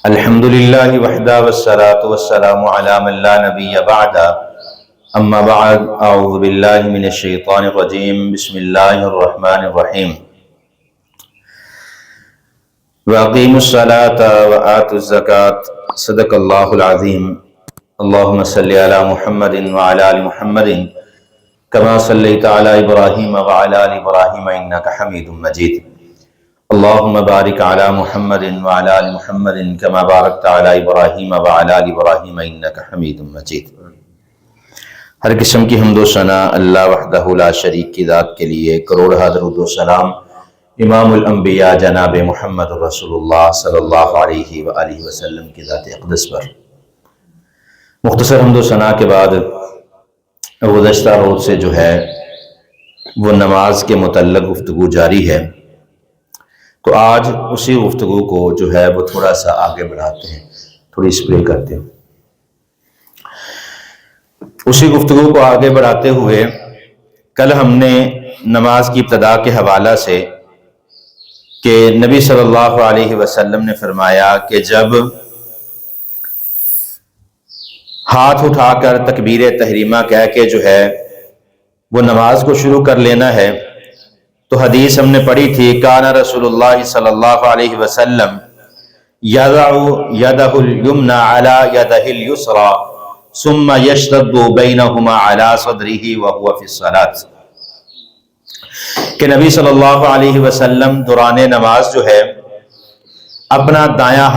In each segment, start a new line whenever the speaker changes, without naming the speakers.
الحمد للہ وحدہ والصلاة والسلام علی من لا نبی بعد اما بعد اعوذ باللہ من الشیطان الرجیم بسم اللہ الرحمن الرحیم وَأَقِيمُوا الصَّلَاةَ وَآتُوا الزَّكَاةَ صدق اللہ العظیم اللہم صلی علی محمد وعلی آل محمد کما صلیت علی ابراہیم وعلی آل ابراہیم انکا حمید مجید اللہم بارک علی محمد وعلی آل محمد کما بارکت علی ابراہیم وعلی آل ابراہیم انکا حمید مجید۔ ہر قسم کی حمد و ثنا اللہ وحدہ لا شریک کی ذات کے لیے، کروڑ درود و سلام امام الانبیاء جناب محمد رسول اللہ صلی اللہ علیہ وآلہ وسلم کی ذات اقدس پر۔ مختصر حمد و ثنا کے بعد گزشتہ روز سے جو ہے وہ نماز کے متعلق گفتگو جاری ہے، تو آج اسی گفتگو کو جو ہے وہ تھوڑا سا آگے بڑھاتے ہیں، تھوڑی اسپلے کرتے ہیں۔ اسی گفتگو کو آگے بڑھاتے ہوئے کل ہم نے نماز کی ابتدا کے حوالہ سے کہ نبی صلی اللہ علیہ وسلم نے فرمایا کہ جب ہاتھ اٹھا کر تکبیر تحریمہ کہہ کے جو ہے وہ نماز کو شروع کر لینا ہے، تو حدیث ہم نے پڑھی تھی کان رسول اللہ صلی اللہ علیہ وسلم یضع یدہ الیمنی علی یدہ الیسری ثم یشتد بینہما علی صدرہ وہو فی الصلاۃ، کہ نبی صلی اللہ علیہ وسلم دوران نماز جو ہے اپنا دایاں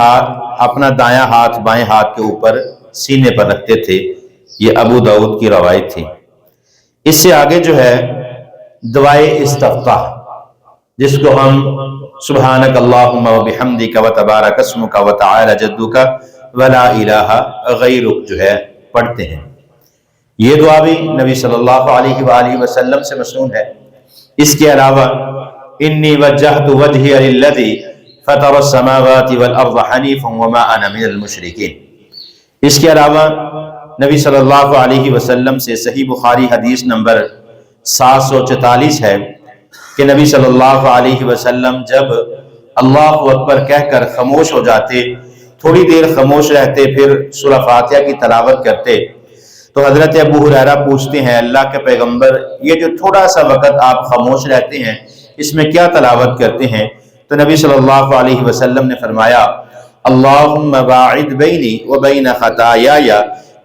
ہاتھ بائیں ہاتھ کے اوپر سینے پر رکھتے تھے۔ یہ ابو داؤد کی روایت تھی۔ اس سے آگے جو ہے دعائے استفتاح، جس کو ہم سبحانک اللہم وبحمدک وتبارک اسمک وتعالی جدک ولا الہ غیرک جو ہے پڑھتے ہیں۔ یہ دعا بھی نبی صلی اللہ علیہ وآلہ وسلم سے مسنون ہے۔ اس کے علاوہ انی وجہت وجہی للذی فطر السماوات والارض حنیفا وما انا من المشرکین۔ اس کے علاوہ نبی صلی اللہ علیہ وسلم سے صحیح بخاری حدیث نمبر 744 ہے کہ نبی صلی اللہ علیہ وسلم جب اللہ اکبر کہہ کر خاموش ہو جاتے، تھوڑی دیر خاموش رہتے، پھر سورہ فاتحہ کی تلاوت کرتے، تو حضرت ابو ہریرہ پوچھتے ہیں اللہ کے پیغمبر یہ جو تھوڑا سا وقت آپ خاموش رہتے ہیں اس میں کیا تلاوت کرتے ہیں؟ تو نبی صلی اللہ علیہ وسلم نے فرمایا اللہم باعد بینی وبین خطایای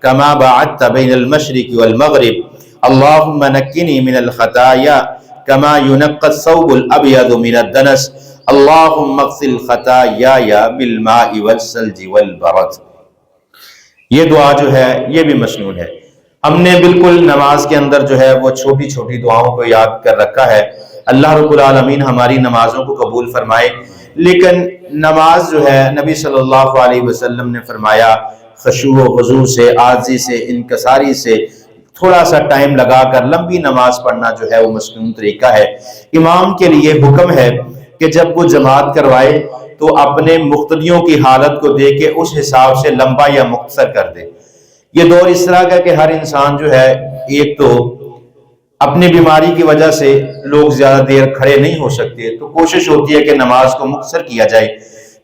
کما باعدت بین المشرق والمغرب اللہم نکنی من الخطایا کما ینقی الثوب الابیض من الدنس اللہم اغسل خطایای بالماء والثلج والبرد۔ یہ دعا جو ہے یہ بھی مسنون ہے۔ ہم نے بالکل نماز کے اندر جو ہے وہ چھوٹی چھوٹی دعاؤں کو یاد کر رکھا ہے۔ اللہ رب العالمین ہماری نمازوں کو قبول فرمائے، لیکن نماز جو ہے نبی صلی اللہ علیہ وسلم نے فرمایا خشوع و خضوع سے، عاجزی سے، انکساری سے تھوڑا سا ٹائم لگا کر لمبی نماز پڑھنا جو ہے وہ مسنون طریقہ ہے۔ امام کے لیے حکم ہے کہ جب وہ جماعت کروائے تو اپنے مقتدیوں کی حالت کو دیکھ کے اس حساب سے لمبا یا مختصر کر دے۔ یہ دور اس طرح کا کہ ہر انسان جو ہے ایک تو اپنی بیماری کی وجہ سے لوگ زیادہ دیر کھڑے نہیں ہو سکتے، تو کوشش ہوتی ہے کہ نماز کو مختصر کیا جائے۔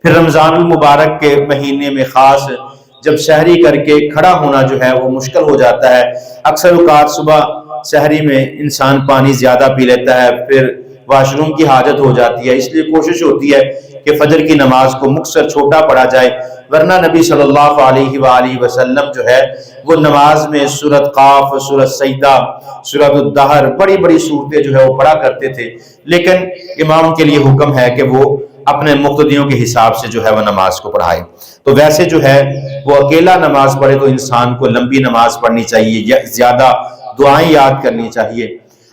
پھر رمضان المبارک کے مہینے میں خاص جب سحری کر کے کھڑا ہونا جو ہے وہ مشکل ہو جاتا ہے، اکثر اوقات صبح سحری میں انسان پانی زیادہ پی لیتا ہے، پھر واش روم کی حاجت ہو جاتی ہے، اس لیے کوشش ہوتی ہے کہ فجر کی نماز کو مختصر چھوٹا پڑھا جائے۔ ورنہ نبی صلی اللہ علیہ وآلہ وسلم جو ہے وہ نماز میں سورۃ قاف، سورۃ سجدہ، سورۃ الدہر، بڑی بڑی صورتیں جو ہے وہ پڑھا کرتے تھے، لیکن امام کے لیے حکم ہے کہ وہ اپنے مقتدیوں کے حساب سے جو ہے وہ نماز کو پڑھائے۔ تو ویسے جو ہے وہ اکیلا نماز پڑھے تو انسان کو لمبی نماز پڑھنی چاہیے، زیادہ دعائیں یاد کرنی چاہیے۔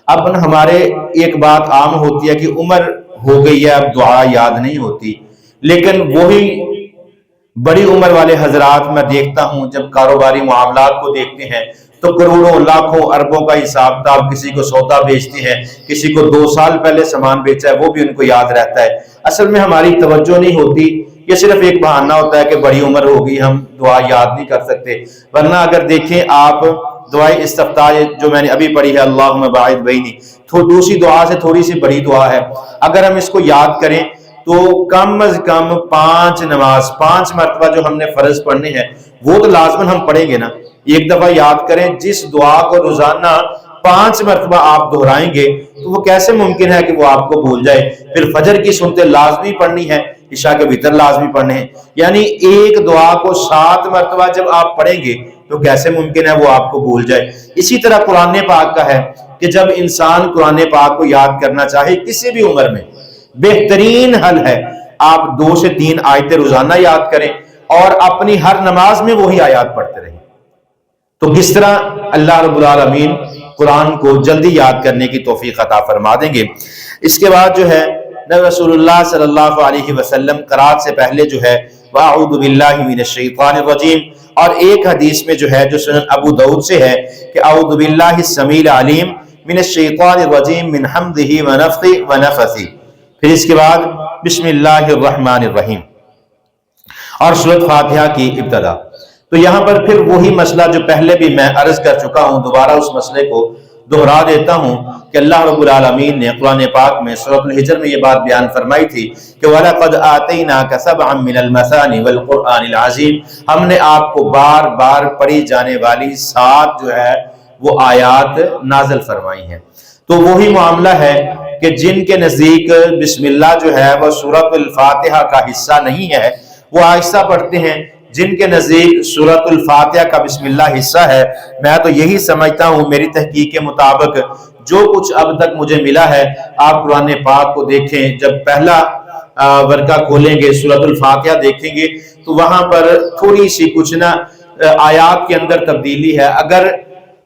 اب ہمارے ایک بات عام ہوتی ہے کہ عمر ہو گئی ہے اب دعا یاد نہیں ہوتی، لیکن وہی بڑی عمر والے حضرات میں دیکھتا ہوں جب کاروباری معاملات کو دیکھتے ہیں تو کروڑوں لاکھوں اربوں کا حساب کتاب، کسی کو سودا بیچتے ہیں، کسی کو 2 سال پہلے سامان بیچا ہے وہ بھی ان کو یاد رہتا ہے۔ اصل میں ہماری توجہ نہیں ہوتی، یہ صرف ایک بہانہ ہوتا ہے کہ بڑی عمر ہوگی ہم دعا یاد نہیں کر سکتے۔ ورنہ اگر دیکھیں آپ دعائے استفتاح جو میں نے ابھی پڑھی ہے اللہم باعد بینی، تو دوسری دعا سے تھوڑی سی بڑی دعا ہے، اگر ہم اس کو یاد کریں تو کم از کم 5 مرتبہ جو ہم نے فرض پڑھنے ہیں وہ تو لازماً ہم پڑھیں گے نا. ایک دفعہ یاد کریں، جس دعا کو روزانہ 5 مرتبہ آپ دہرائیں گے تو وہ کیسے ممکن ہے کہ وہ آپ کو بھول جائے. پھر فجر کی سنتیں لازمی پڑھنی ہے، عشاء کے وتر لازمی پڑھنے ہیں، یعنی ایک دعا کو 7 مرتبہ جب آپ پڑھیں گے تو کیسے ممکن ہے وہ آپ کو بھول جائے. اسی طرح قرآن پاک کا ہے کہ جب انسان قرآن پاک کو یاد کرنا چاہے کسی بھی عمر میں، بہترین حل ہے آپ 2 سے 3 آیتیں روزانہ یاد کریں اور اپنی ہر نماز میں وہی آیات پڑھتے رہیں. تو کس طرح اللہ رب العالمین قرآن کو جلدی یاد کرنے کی توفیق عطا فرما دیں گے. اس کے بعد جو ہے نبی رسول اللہ صلی اللہ علیہ وسلم قرات سے پہلے جو ہے وَأَعُوذُ بِاللَّهِ مِنَ الشَّيْطَانِ الرَّجِيمِ، اور ایک حدیث میں جو ہے جو سنن ابو داؤد سے ہے کہ اعوذ باللہ السمیع العلیم من الشیطان الرجیم من حمدہ ونفخہ ونفثہ، پھر اس کے بعد بسم اللہ الرحمن الرحیم اور سورۃ فاتحہ کی ابتدا. تو یہاں پر پھر وہی مسئلہ جو پہلے بھی میں عرض کر چکا ہوں، دوبارہ اس مسئلے کو دہرا دیتا ہوں کہ اللہ رب العالمین نے قرآن پاک میں سورۃ الحجر میں یہ بات بیان فرمائی تھی کہ وَلَقَدْ آتَيْنَاكَ سَبْعًا مِّنَ الْمَثَانِ وَالْقُرْآنِ الْعَظِيمِ، ہم نے آپ کو بار بار پڑھی جانے والی 7 جو ہے وہ آیات نازل فرمائی ہیں. تو وہی معاملہ ہے کہ جن کے نزدیک بسم اللہ جو ہے وہ سورۃ الفاتحہ کا حصہ نہیں ہے وہ آہستہ پڑھتے ہیں، جن کے نزدیک سورۃ الفاتحہ کا بسم اللہ حصہ ہے. میں تو یہی سمجھتا ہوں، میری تحقیق کے مطابق جو کچھ اب تک مجھے ملا ہے، آپ قرآن پاک کو دیکھیں، جب پہلا ورقہ کھولیں گے سورۃ الفاتحہ دیکھیں گے تو وہاں پر تھوڑی سی کچھ نہ آیات کے اندر تبدیلی ہے. اگر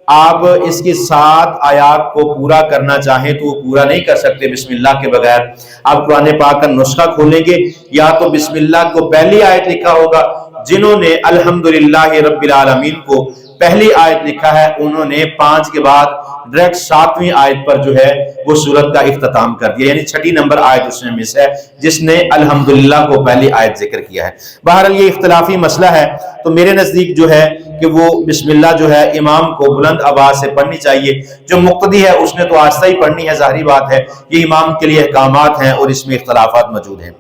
آپ اس کی 7 آیات کو پورا کرنا چاہیں تو وہ پورا نہیں کر سکتے بسم اللہ کے بغیر. آپ قرآن پاک کا نسخہ کھولیں گے، یا تو بسم اللہ کو پہلی آیت لکھا ہوگا، جنہوں نے الحمدللہ رب العالمین کو پہلی آیت لکھا ہے انہوں نے 5 کے بعد ڈائریکٹ 7ویں آیت پر جو ہے وہ سورت کا اختتام کر دیا، یعنی 6 نمبر آیت اس میں مس ہے جس نے الحمدللہ کو پہلی آیت ذکر کیا ہے. بہرحال یہ اختلافی مسئلہ ہے. تو میرے نزدیک جو ہے کہ وہ بسم اللہ جو ہے امام کو بلند آواز سے پڑھنی چاہیے، جو مقتدی ہے اس نے تو آہستہ ہی پڑھنی ہے، ظاہری بات ہے، یہ امام کے لیے احکامات ہیں اور اس میں اختلافات موجود ہیں.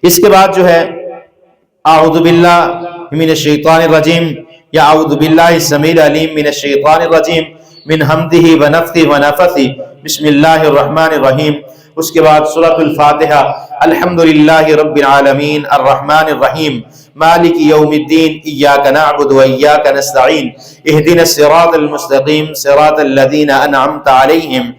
اس کے بعد جو ہے اعوذ باللہ من الشیطان الرجیم یا اعوذ باللہ السمیع العلیم من الشیطان الرجیم من حمدہ ونفثہ ونفثہ بسم اللہ الرحمن الرحیم. اس کے بعد سورۃ الفاتحہ الحمدللہ رب العالمین الرحمن الرحیم مالک یوم الدین ایاک نعبد و ایاک نستعین اہدنا الصراط المستقیم صراط الذین انعمت علیہم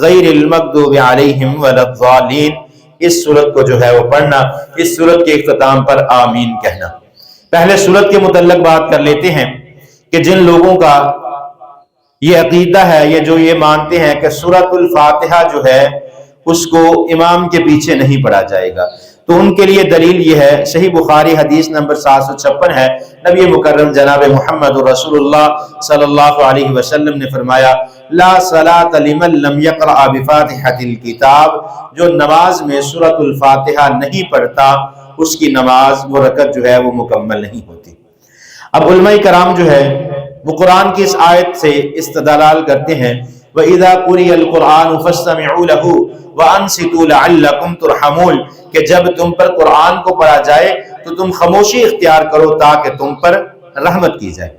غیر المغضوب علیہم ولا الضالین. اس سورت کو جو ہے وہ پڑھنا، اس سورت کے اختتام پر آمین کہنا. پہلے سورت کے متعلق بات کر لیتے ہیں کہ جن لوگوں کا یہ عقیدہ ہے، یہ جو یہ مانتے ہیں کہ سورۃ الفاتحہ جو ہے اس کو امام کے پیچھے نہیں پڑھا جائے گا، تو ان کے لیے دلیل یہ ہے، صحیح بخاری حدیث نمبر 756 ہے، نبی مکرم جناب محمد رسول اللہ صلی اللہ علیہ وسلم نے فرمایا لا صلاۃ لمن لم یقرأ بفاتحۃ الکتاب، جو نماز میں سورۃ الفاتحہ نہیں پڑھتا اس کی نماز، وہ رکعت جو ہے وہ مکمل نہیں ہوتی. اب علماء کرام جو ہے وہ قرآن کی اس آیت سے استدلال کرتے ہیں وَإِذَا قُرِئَ الْقُرْآنُ فَاسْتَمِعُوا لَهُ وَأَنصِتُوا لَعَلَّكُمْ تُرْحَمُونَ، کہ جب تم پر قرآن کو پڑھا جائے تو تم خاموشی اختیار کرو تاکہ تم پر رحمت کی جائے.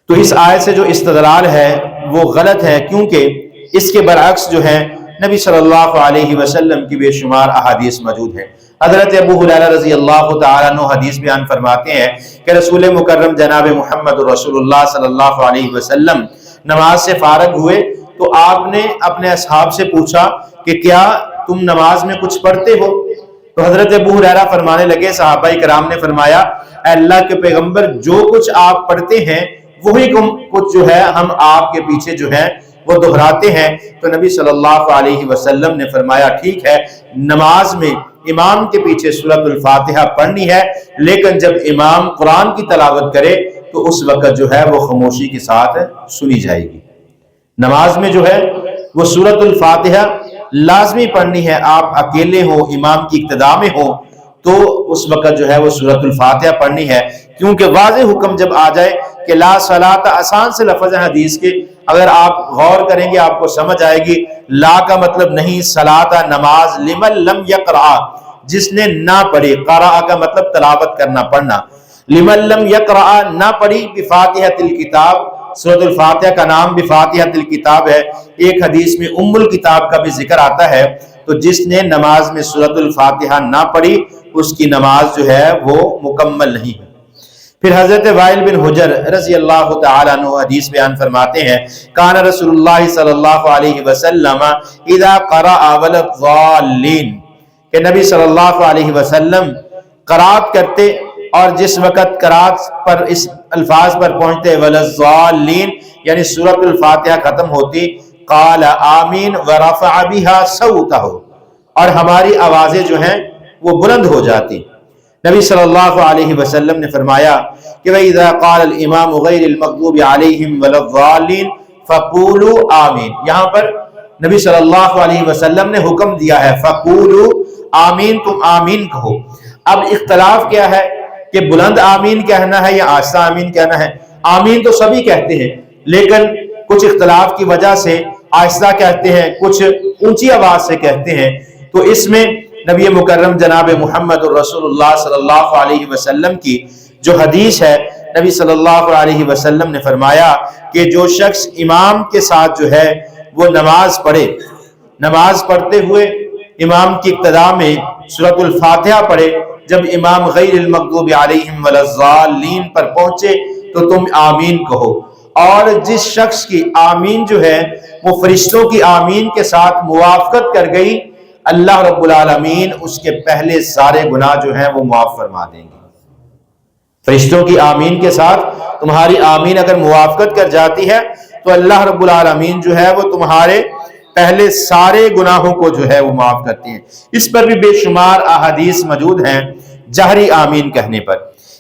تو اس آیت سے جو استدلال ہے وہ غلط ہے، کیونکہ اس کے برعکس جو ہے نبی صلی اللہ علیہ وسلم کی بے شمار احادیث موجود ہیں. حضرت ابو ہریرہ رضی اللہ تعالیٰ عنہ حدیث بیان فرماتے ہیں کہ رسول مکرم جناب محمد رسول اللہ صلی اللہ علیہ وسلم نماز سے فارغ ہوئے تو آپ نے اپنے اصحاب سے پوچھا کہ کیا تم نماز میں کچھ پڑھتے ہو؟ تو حضرت ابو ہریرہ فرمانے لگے، صحابہ کرام نے فرمایا اے اللہ کے پیغمبر، جو کچھ آپ پڑھتے ہیں وہی کچھ جو ہے ہم آپ کے پیچھے جو ہے وہ دہراتے ہیں. تو نبی صلی اللہ علیہ وسلم نے فرمایا ٹھیک ہے، نماز میں امام کے پیچھے سورۃ الفاتحہ پڑھنی ہے، لیکن جب امام قرآن کی تلاوت کرے تو اس وقت جو ہے وہ خاموشی کے ساتھ سنی جائے گی. نماز میں جو ہے وہ سورۃ الفاتحہ لازمی پڑھنی ہے. آپ اکیلے ہوں، امام کی اقتداء میں ہوں تو اس وقت جو ہے وہ سورۃ الفاتحہ پڑھنی ہے، کیونکہ واضح حکم جب آ جائے کہ لا صلاۃ، آسان سے لفظ ہے حدیث کے، اگر آپ غور کریں گے آپ کو سمجھ آئے گی. لا کا مطلب نہیں، صلاۃ نماز، لمن لم یقرأ، جس نے نہ پڑھی، قرأ کا مطلب تلاوت کرنا، پڑھنا، لمن لم یقرأ نہ پڑھی بفاتحۃ الکتاب، سورۃ الفاتحہ کا نام بفاتحۃ الکتاب ہے، ایک حدیث میں ام الکتاب کا بھی ذکر آتا ہے، تو جس نے نماز میں سورۃ الفاتحہ نہ پڑھی اس کی نماز جو ہے وہ مکمل نہیں ہے۔ پھر حضرت وائل بن حجر رضی اللہ تعالیٰ عنہ حدیث بیان فرماتے ہیں، کان رسول اللہ صلی اللہ علیہ وسلم اذا قرأ والضالین، کہ نبی صلی اللہ علیہ وسلم قرات کرتے اور جس وقت قرات پر اس الفاظ پر پہنچتے والضالین یعنی سورۃ الفاتحہ ختم ہوتی، قال آمین ورفع بها صوتہ، اور ہماری آوازیں جو ہیں وہ بلند ہو جاتی۔ نبی صلی اللہ علیہ وسلم نے فرمایا کہ وَإِذَا قَالَ الْإِمَامُ غَيْرِ الْمَغْضُوبِ عَلَيْهِمْ وَلَا الضَّالِّينَ فَقُولُوا آمین، یہاں پر نبی صلی اللہ علیہ وسلم نے حکم دیا ہے فَقُولُوا آمین، تم آمین کہو۔ اب اختلاف کیا ہے کہ بلند آمین کہنا ہے یا آہستہ آمین کہنا ہے؟ آمین تو سبھی کہتے ہیں، لیکن کچھ اختلاف کی وجہ سے آہستہ کہتے ہیں، کچھ اونچی آواز سے کہتے ہیں، تو اس میں نبی مکرم جناب محمد الرسول اللہ صلی اللہ علیہ وسلم کی جو حدیث ہے، نبی صلی اللہ علیہ وسلم نے فرمایا کہ جو شخص امام کے ساتھ جو ہے وہ نماز پڑھے، نماز پڑھتے ہوئے امام کی اقتداء میں سورۃ الفاتحہ پڑھے، جب امام غیر المغضوب علیہم ولا الضالین پر پہنچے تو تم آمین کہو، اور جس شخص کی آمین جو ہے وہ فرشتوں کی آمین کے ساتھ موافقت کر گئی، اللہ رب العالمین اس کے پہلے سارے گناہ جو ہیں وہ معاف فرما دیں گے۔ فرشتوں کی آمین کے ساتھ تمہاری آمین اگر موافقت کر جاتی ہے تو اللہ رب العالمین جو ہے وہ تمہارے پہلے سارے گناہوں کو جو ہے وہ معاف کرتے ہیں۔ اس پر بھی بے شمار احادیث موجود ہیں جہری آمین کہنے پر۔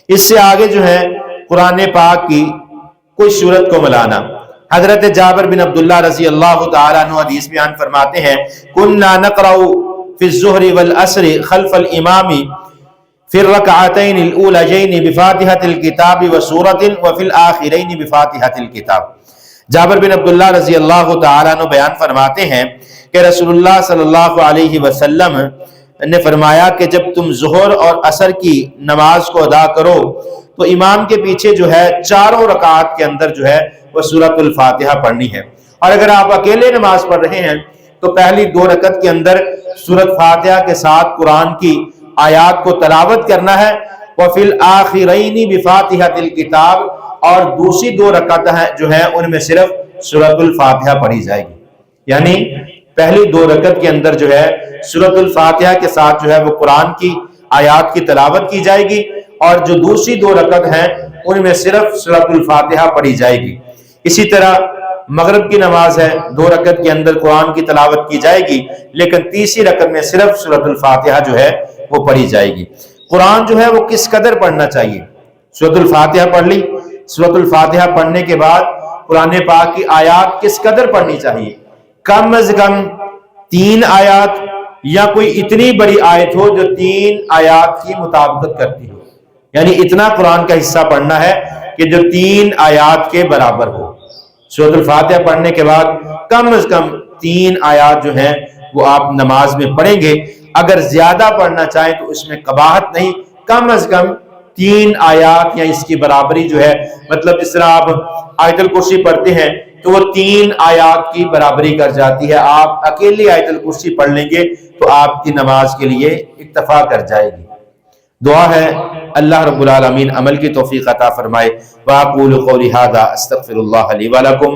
اس سے آگے جو ہے قرآن پاک کی کوئی سورت کو ملانا، حضرت جابر بن عبداللہ رضی اللہ تعالیٰ عنہ حدیث بیان فرماتے ہیں، کُنَّا نَقْرَأُ فِي الظُّهْرِ وَالْعَصْرِ خَلْفَ الْإِمَامِ فِي الرَّكْعَتَيْنِ الْأُولَيَيْنِ بِفَاتِحَةِ الْكِتَابِ وَسُورَةٍ وَفِي الْآخِرَيْنِ بِفَاتِحَةِ الْكِتَابِ۔ جابر بن عبداللہ رضی اللہ تعالیٰ عنہ بیان فرماتے ہیں کہ رسول اللہ صلی اللہ علیہ وسلم نے فرمایا کہ جب تم ظہر اور عصر کی نماز کو ادا کرو تو امام کے پیچھے جو ہے چاروں رکعات کے اندر جو ہے وہ سورۃ الفاتحہ پڑھنی ہے، اور اگر آپ اکیلے نماز پڑھ رہے ہیں تو پہلی 2 رکعت کے اندر سورۃ فاتحہ کے ساتھ قرآن کی آیات کو تلاوت کرنا ہے، وفی الآخرین بفاتحۃ الکتاب، اور دوسری 2 رکعت جو ہے ان میں صرف سورۃ الفاتحہ پڑھی جائے گی، یعنی پہلی 2 رکعت کے اندر جو ہے سورۃ الفاتحہ کے ساتھ جو ہے وہ قرآن کی آیات کی تلاوت کی جائے گی، اور جو دوسری 2 رکعت ہیں ان میں صرف سورۃ الفاتحہ پڑھی جائے گی۔ اسی طرح مغرب کی نماز ہے، 2 رکعت کے اندر قرآن کی تلاوت کی جائے گی، لیکن تیسری رکعت میں صرف سورۃ الفاتحہ جو ہے وہ پڑھی جائے گی۔ قرآن جو ہے وہ کس قدر پڑھنا چاہیے؟ سورۃ الفاتحہ پڑھ لی، سورۃ الفاتحہ پڑھنے کے بعد قرآن پاک کی آیات کس قدر پڑھنی چاہیے؟ کم از کم 3 آیات، یا کوئی اتنی بڑی آیت ہو جو 3 آیات کی مطابقت کرتی ہو، یعنی اتنا قرآن کا حصہ پڑھنا ہے کہ جو 3 آیات کے برابر ہو۔ سورۃ الفاتحہ پڑھنے کے بعد کم از کم 3 آیات جو ہیں وہ آپ نماز میں پڑھیں گے۔ اگر زیادہ پڑھنا چاہیں تو اس میں قباحت نہیں، کم از کم 3 آیات یا اس کی برابری جو ہے، مطلب جس طرح آپ آیت الکرسی پڑھتے ہیں تو وہ 3 آیات کی برابری کر جاتی ہے، آپ اکیلی آیت الکرسی پڑھ لیں گے تو آپ کی نماز کے لیے اکتفا کر جائے گی۔ دعا ہے اللہ رب العالمین عمل کی توفیق عطا فرمائے۔ وَأَقُولُ قَوْلِي هَذَا أَسْتَغْفِرُ اللَّهَ لِي وَلَكُمْ